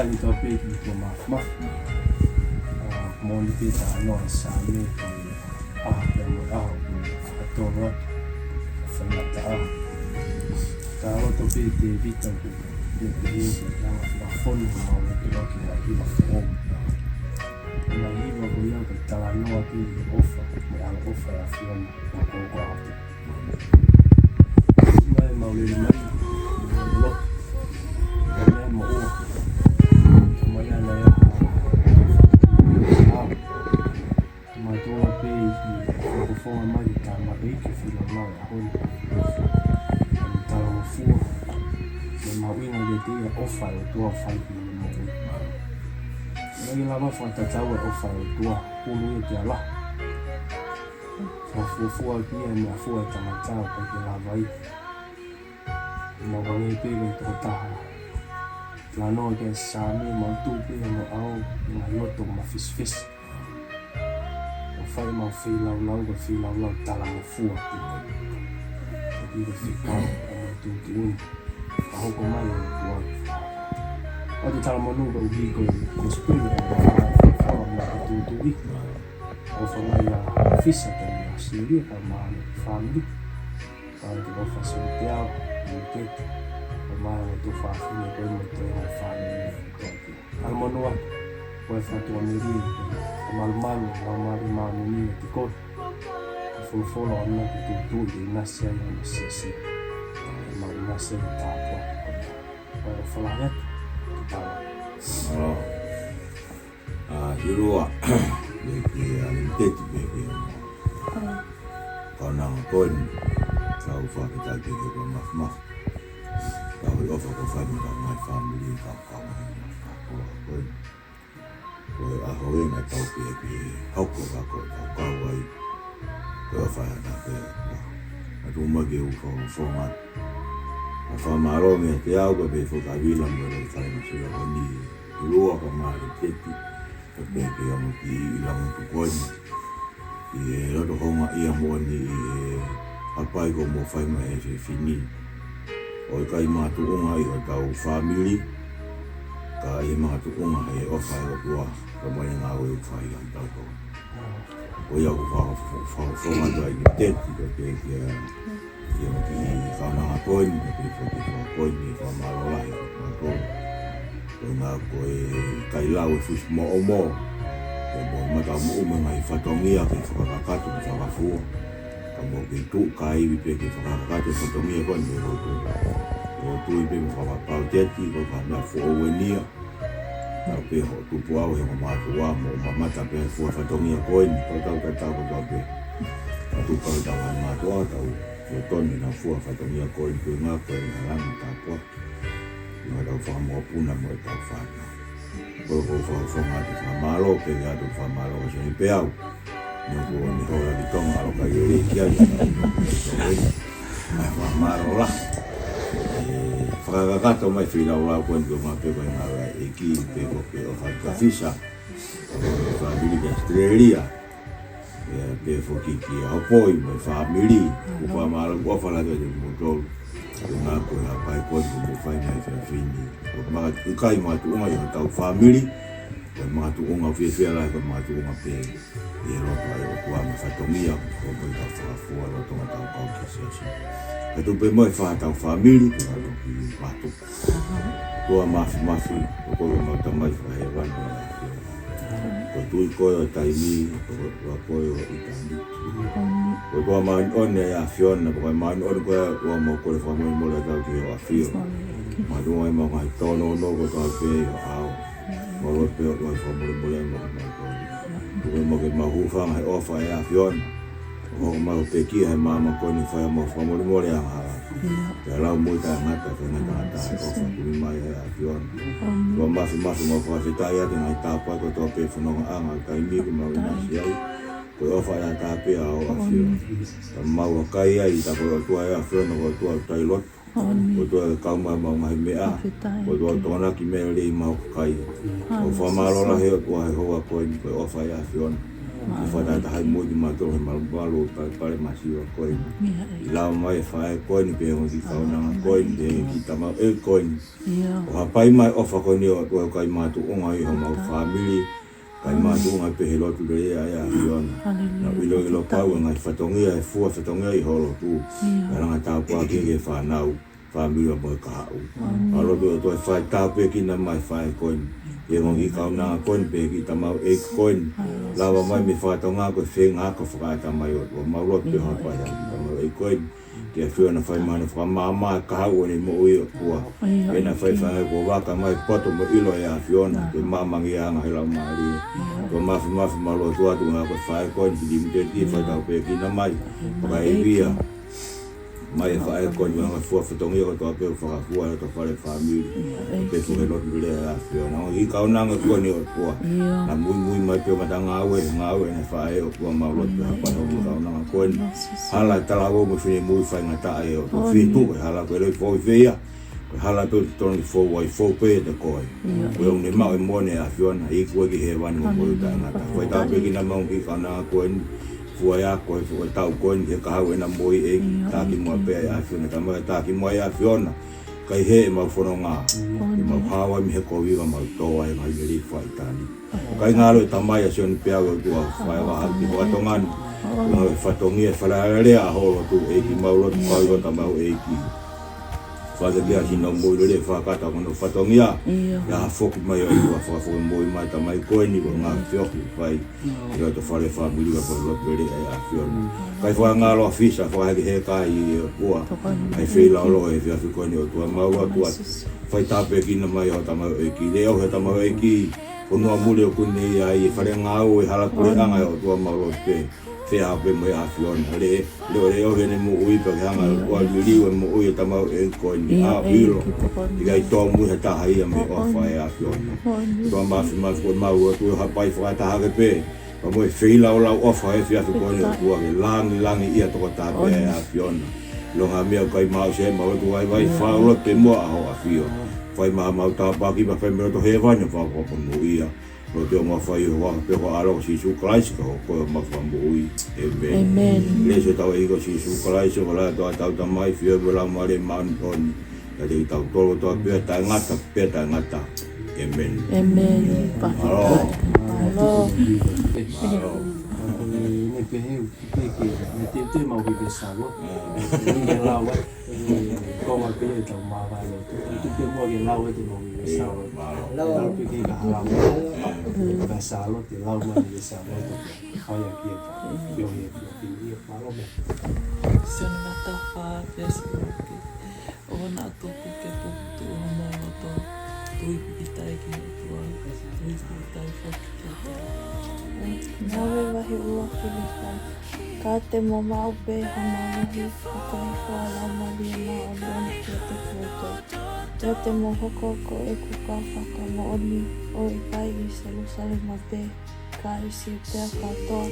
tani to pe ki ko ma mo ni pe ta no sa me pe mo to no fa na ta o to pe te vita ko de la fon mo ni to ki la ki ma fo na hivo ko ya ka ta no ki ofa me al ofa ya fiona ko ko ate mai mo le mai lo mo ya na ya ma to pe ko fo mai ka ma e ki filo na ya ho ta mo fu ma winga de te ofa o to fa ki mo la ma fa ta tawa ofa o to ko lu te ala fu ki e fu ta ma ta ko ki la vai no ko ni pe ko ta la no ke sa mi mo tu pe mo au na yo to ma fis o fa ma fi la ta la mo fu ki ko fi pa mo tu ki un a ko mai wa o te tala mo no ko ki ko spring o ma tu wi o fa mai la fisa ta ni siri ka ma family pa ki ko fa so te au ke ma tu fa ni ko mo te fa ni al mo no ko fa tu ni ri mal ma ni ti ko fu lo na tu na se na se ma na se ta ko fa la net Hirua bagi alimtet bagi panang kon kau fa kita bagi ko maf kau ofa ko fa ni my family kau ko ahoe na tau pe hoko ko wai ko fa na pe atu magi fo ma fa maro me te au be fo ka vila mo le fa ni se ko ni hirua ko ma te pe ke amo ki la mo ko ni lo do homa ia mo ni apai ko mo fai mai se fini o kai ma tu nga i tau family ka i ma tu nga e o fai o tua ko mo nga o fai an tau ko o ia ko fa ma dai ni te ki ke ia mo ki fa ma ko ni ko ni fa ma lo lai ko nga ko kai la o fus mo o mo mo mata mo ngai fatongia ke whakakato ki whakafua ka mo ki tu kai wipe ki whakakato fatongia ko ni o tu ipe mo whakapau teti ko ka mea fuowenia ka pe ho tupu au he mo matua mo mamata pe fua fatongia ko ni ko tau ko pe ka tu kau tau han matua tau o toni na fua fatongia ko ni ko ngā ko ni halama tapua ni tau whakamopuna mo tau whana ko fa malo pe ga do fa malo se pe au no ko ni ho la tonga lo ka yo ki ai fa malo la fa ga to mai fila la ko ndo ma pe ko na la ki pe ko pe o fa ka fisa fa bili ga Australia pe fo ki a poi mo family ko fa malo ko fa la de mo to nga ko ya pai ko mo fai mai fa fini ko ma ku kai ma tu nga ya tau family ko ma tu nga fi la ko ma tu nga pe e ro pa yo ko ma fa to mia ko mo ta fa fu ro to nga tau ko ki se ko tu pe mo fa tau family ko ro ki ma tu ko ma ko ma ta mai fa e wan ko tu ko tai mi ko yo itani ko ma on ya fiona ko ma on ko mo ko fa mo le ta ki yo afio ma do ai mo mai tono no ko ta pe au mo lo pe ko fa mo le mo ko mo ke ma hu fa mai ofa ya fiona o ma pe ki ai ma ko ni fa mo le ya ya la mo ta na ta fa na ta ofa ku mai ya fiona ko ma mo fa ta ya de mai ta pa ko to pe fa no anga ka mi ko ma na si ai ko ofa ya ta pe au afio ma wa kai ai ta ko tua ya fiona ko tua tai lot ko tua ka ma mai mea ko tua tona ki me le ma kai o fa ma lo la he ko ai ho ko ni ko ofa ya fiona Ki whata tahai mo ki mātou he malu pare masiwa koe. I lau mai whae koe ni peho ki kaunanga koe ni ki tamau koe ni. O hapai mai ofa koe ni o koe kai mātou onga i ho mau whamili. Kai mātou onga pehe lotu rea ea hiona. Na ilo pau ngai whatongia e fua whatongia i holo tu. Karanga tāpua ki ke whanau. Whamili wa moe kahau. Alo tu o toi whae tāpua ki na mai whae koe ni. E ngongi kaunanga koe ni pehe ki tamau koe ni. Lawa mai me whatonga koe whenga ka whakaata mai o. Wa maulot pehe hapai ki tamau koe ni. Kia whiona whai mana whamama kahau ni mo ui o kua. Ena whai whangai ko waka mai poto mo ilo e a whiona. Ke mamangi anga he lau maari. Ko mafi malo tuatu ngā koe whae koe ni ki mte ti whai tau pe ki na mai. Waka e via. Mai e whae koe ni wanga fua whatongia ko toa peo whakafua e to whare whamiri. Pe fuhe lotu rea e a whiona. I kaunanga kua ni o kua. Na mui mai peo mata ngāwe ne whae o kua maulot pe hapai o ki kaunanga koe ni. Hala talago mo whine mui whai ngata e o. To whitu koe hala koe rei fōi whia. Koe hala peo ti tonu ki fō wai fō pe te koe. Koe o ne mau e mone a whiona. I kua ki he wani mo koe uta ngata. Koe tau pe ki na maung ki kaunanga koe ni. Fua ya koe fua tau koe ni he kahau e na moi e tāki mua pea e a whiona. Tamai tāki mua e a whiona. Kai he e mau whono ngā. E mau hawa mi he kowiwa mau toa e ngai meri whai tāni. Kai ngālo e tamai a sioni pea o tua whai wa haki hoa tongani. Ngā e whatongia whalarea a holo tu e ki maulotu kaiwa tamau e ki. Whakakia si nau moi lere whakata kono whatongia. Ia whoki mai o tua whakafoki moi mai tamai koe ni ko ngā whioki whai. Ia to whare whamiri wa koe lotu lere e a whiona. Kai wha ngālo a whisa whakaheki he kai i o kua. Kai whila olo e whiawhi koe ni o tua maua tua. Whai tāpe ki na mai o tamau e ki. Leo he tamau e ki. Honua mule o kuni ia i whare ngāo e hala kure anga o tua maua pe. Whea pe mo e a whiona. Leo he ne mo ui pa ke hanga o kua liu e mo ui e tamau e koe ni a whilo. I kai tō mui he taha ia me o whae a whiona. Tua mafi koe mau o tui hapai whae taha ke pe. Pa mo e whila o lau ofa e whiawhi koe ni o tua ke langi ia toko tāpe e a whiona. Longa mea kai mau se mau tu ai vai whaolo te mua a ho a whio. Whai maha mau tāpaki pa whai mero to he vanya whakapa mo ia. No te o ma whai o waka peko alo si su kalaisi ka ho koe o ma wha mo ui. Amen. Leso tau e iko si su kalaisi o la toa tau tamai whio wala mare maani toni. Ka te i tau tolo toa pia tai ngata. Amen. Malo. Ne pehe ki ne te mau ki pesalo. Ni la wa. Como pe tau ma va lo. Tu pe mo ki la wa te mau ki pesalo. La pe ki ka la wa. Pesalo te la wa ni pesalo. Ai aqui eu ia malo me. Se on nata wha Facebook. O na tupu ke putu o mo to. Tui pitai ki tua. Tui pitai whakitata. Nawe wahi ua ki wika. Ka te mo maupe hama wahi. Hakahi whala maria ma o loni ki te futo. Tia te mo hokoko e kuka whaka mo oni. O i kai i Jerusalema pe. Ka isi pea katoa.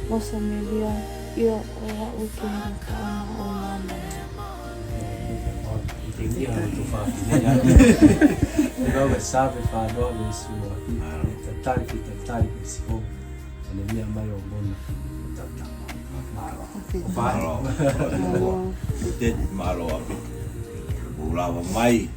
Mosa me lia ia o a uke hira ka ona o mama. Entendi a tu faz. Não vai saber falar do Senhor. Tatai que se for. Ele me ama eu bom. Malo. Malo. Ulawa mai.